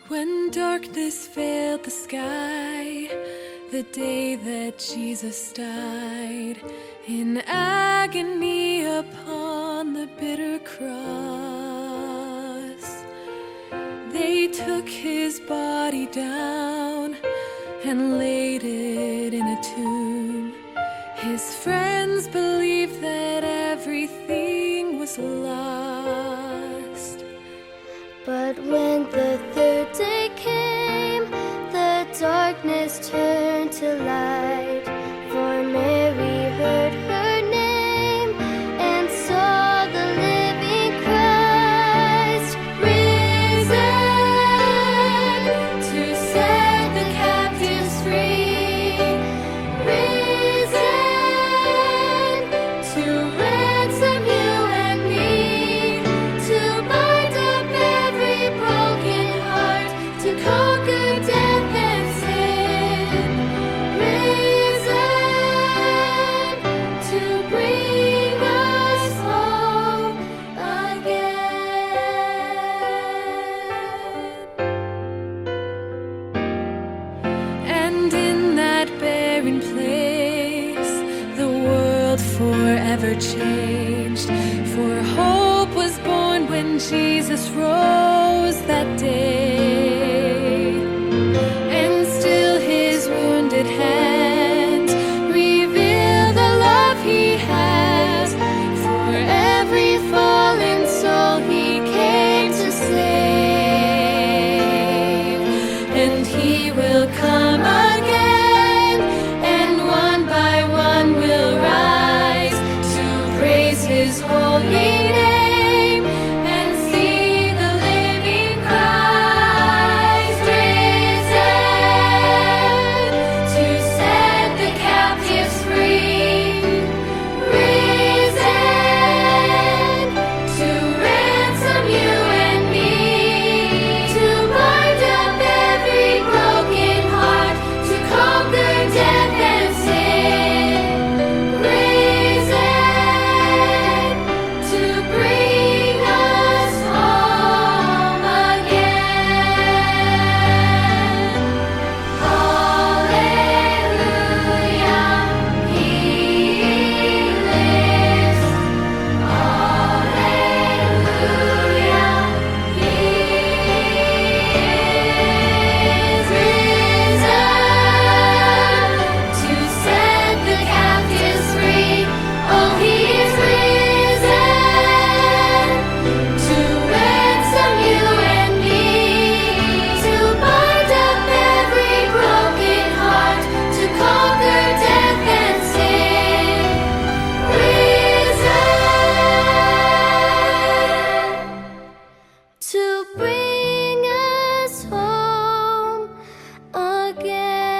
When darkness veiled the sky, the day that Jesus died, in agony upon the bitter cross, they took his body down and laid it in a tomb. His friends believed that everything was lost. But when the third day came, the darkness turned to light. For Mary heard her name and saw the living Christ risen to set the captives free, risen to ransom you and me, to bind up every broken heart, to conquer death and sin, risen to bring us home again. And in that barren place, the world forever changed. For hope was born when Jesus rose that day. And still his wounded hands reveal the love he has for every fallen soul he came to save. And he will come again, and one by one will rise to praise his holy name and see the living Christ risen to set the captives free, risen to ransom you and me, to bind up every broken heart, to conquer death and sin, risen to bring us home again. Hallelujah, he lives. Hallelujah, he is risen to set the captives free. Oh, he is risen to ransom you and me, to bind up every broken heart, to conquer death and sin, risen to bring us home again.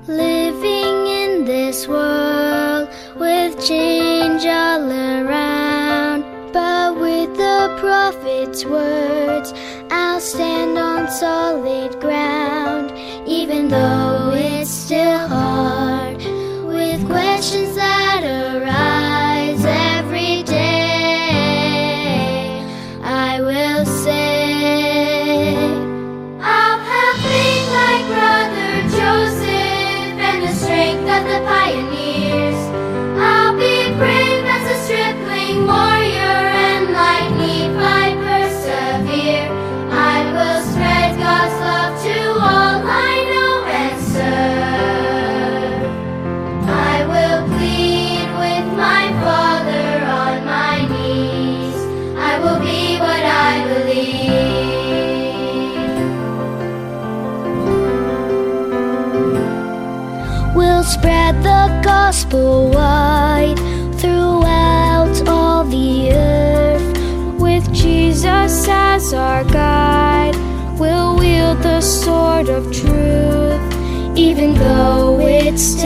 Living in this world with change all around, but with the prophet's words, I'll stand on solid ground. Even though it's still hard, with questions that arise every day, I will say, I'll have faith like Brother Joseph and the strength of the pioneers. I'll be brave as a stripling warrior and like Nephi persevere. I will spread God's love to all I know and serve. I will plead with my Father on my knees. I will be what I believe. We'll spread the gospel wide throughout all the earth. With Jesus as our guide, we'll wield of truth, even though it's